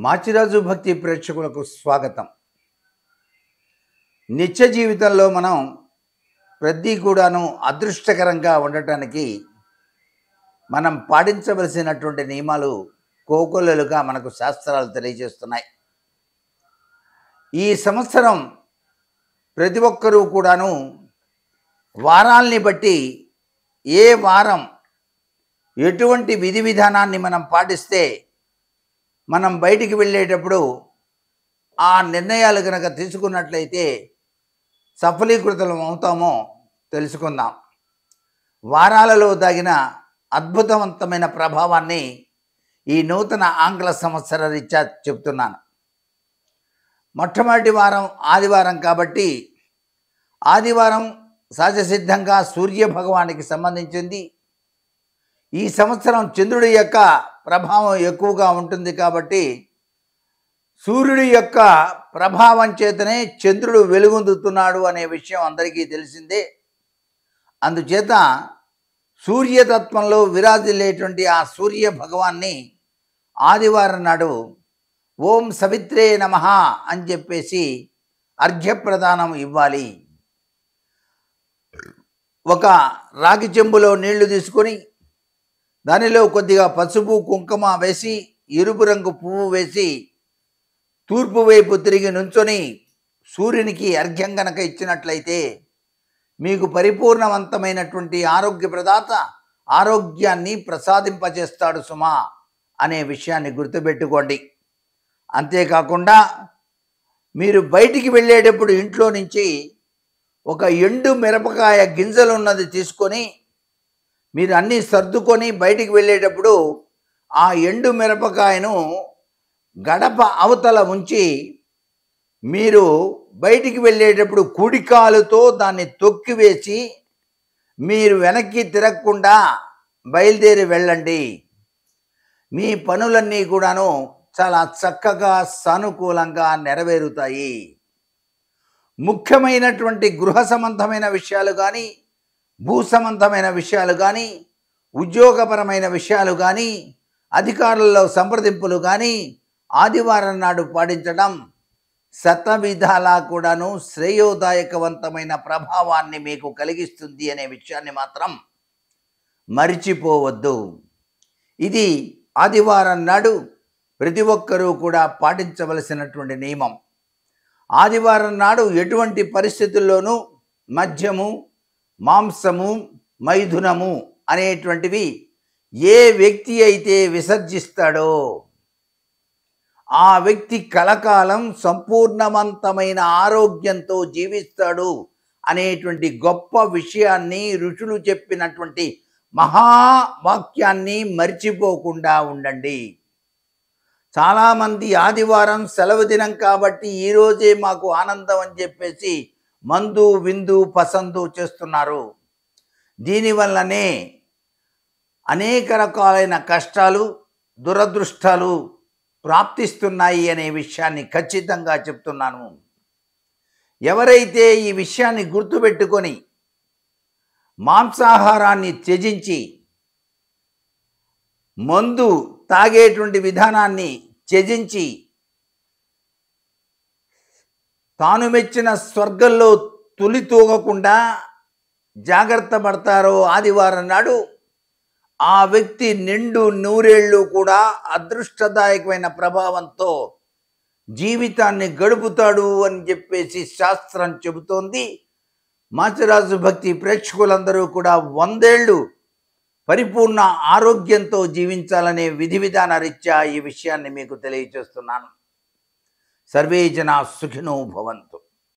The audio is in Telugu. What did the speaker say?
మాచిరాజు భక్తి ప్రేక్షకులకు స్వాగతం. నిత్య జీవితంలో మనం ప్రతి కూడాను అదృష్టకరంగా ఉండటానికి మనం పాటించవలసినటువంటి నియమాలు కోకొల్లలుగా మనకు శాస్త్రాలు తెలియజేస్తున్నాయి. ఈ సంవత్సరం ప్రతి ఒక్కరూ కూడాను వారాల్ని బట్టి ఏ వారం ఎటువంటి విధి విధానాన్ని మనం పాటిస్తే మనం బయటికి వెళ్ళేటప్పుడు ఆ నిర్ణయాలు కనుక తీసుకున్నట్లయితే సఫలీకృతం అవుతామో తెలుసుకుందాం. వారాలలో దాగిన అద్భుతవంతమైన ప్రభావాన్ని ఈ నూతన ఆంగ్ల సంవత్సర రీత్యా చెప్తున్నాను. మొట్టమొదటి వారం ఆదివారం కాబట్టి ఆదివారం సహజసిద్ధంగా సూర్య భగవానికి సంబంధించింది. ఈ సంవత్సరం చంద్రుడి యొక్క ప్రభావం ఎక్కువగా ఉంటుంది కాబట్టి సూర్యుడి యొక్క ప్రభావం చేతనే చంద్రుడు వెలుగొందుతున్నాడు అనే విషయం అందరికీ తెలిసిందే. అందుచేత సూర్యతత్వంలో విరాజిల్లేటువంటి ఆ సూర్య భగవాన్ని ఆదివారం నాడు ఓం సవిత్రే నమః అని చెప్పేసి అర్ఘ్యప్రదానం ఇవ్వాలి. ఒక రాగి చెంబులో నీళ్లు తీసుకొని దానిలో కొద్దిగా పసుపు కుంకుమ వేసి ఎరుపు రంగు పువ్వు వేసి తూర్పు వైపు తిరిగి నుంచొని సూర్యునికి అర్ఘ్యం గనక ఇచ్చినట్లయితే మీకు పరిపూర్ణవంతమైనటువంటి ఆరోగ్య ప్రదాత ఆరోగ్యాన్ని ప్రసాదింపజేస్తాడు సుమా అనే విషయాన్ని గుర్తుపెట్టుకోండి. అంతేకాకుండా మీరు బయటికి వెళ్ళేటప్పుడు ఇంట్లో నుంచి ఒక ఎండు మిరపకాయ గింజలున్నది తీసుకొని మీరు అన్నీ సర్దుకొని బయటికి వెళ్ళేటప్పుడు ఆ ఎండు మిరపకాయను గడప అవతల ఉంచి మీరు బయటికి వెళ్ళేటప్పుడు కుడికాలుతో దాన్ని తొక్కివేసి మీరు వెనక్కి తిరగకుండా బయలుదేరి వెళ్ళండి. మీ పనులన్నీ కూడాను చాలా చక్కగా సానుకూలంగా నెరవేరుతాయి. ముఖ్యమైనటువంటి గృహ సంబంధమైన విషయాలు కానీ, భూ సంబంధమైన విషయాలు కానీ, ఉద్యోగపరమైన విషయాలు కానీ, అధికారులలో సంప్రదింపులు కానీ ఆదివారం నాడు పాటించడం శతవిధాలా కూడాను శ్రేయోదాయకవంతమైన ప్రభావాన్ని మీకు కలిగిస్తుంది అనే విషయాన్ని మాత్రం మరిచిపోవద్దు. ఇది ఆదివారం నాడు ప్రతి ఒక్కరూ కూడా పాటించవలసినటువంటి నియమం. ఆదివారం నాడు ఎటువంటి పరిస్థితుల్లోనూ మద్యము, మాంసము, మైథునము అనేటువంటివి ఏ వ్యక్తి అయితే విసర్జిస్తాడో ఆ వ్యక్తి కలకాలం సంపూర్ణవంతమైన ఆరోగ్యంతో జీవిస్తాడు అనేటువంటి గొప్ప విషయాన్ని ఋషులు చెప్పినటువంటి మహావాక్యాన్ని మర్చిపోకుండా ఉండండి. చాలామంది ఆదివారం సెలవు దినం కాబట్టి ఈరోజే మాకు ఆనందం అని చెప్పేసి మందు విందు పసందు చేస్తున్నారు. దీనివల్లనే అనేక రకాలైన కష్టాలు దురదృష్టాలు ప్రాప్తిస్తున్నాయి అనే విషయాన్ని ఖచ్చితంగా చెప్తున్నాను. ఎవరైతే ఈ విషయాన్ని గుర్తుపెట్టుకొని మాంసాహారాన్ని త్యజించి మందు తాగేటువంటి విధానాన్ని త్యజించి తాను మెచ్చిన స్వర్గంలో తొలి తూగకుండా జాగ్రత్త పడతారో ఆదివారం నాడు ఆ వ్యక్తి నిండు నూరేళ్ళు కూడా అదృష్టదాయకమైన ప్రభావంతో జీవితాన్ని గడుపుతాడు అని చెప్పేసి శాస్త్రం చెబుతోంది. మాచిరాజు భక్తి ప్రేక్షకులందరూ కూడా 100 ఏళ్ళు పరిపూర్ణ ఆరోగ్యంతో జీవించాలనే విధి విధాన రీత్యా ఈ విషయాన్ని మీకు తెలియజేస్తున్నాను. సర్వే జనా సుఖినో భవంతు.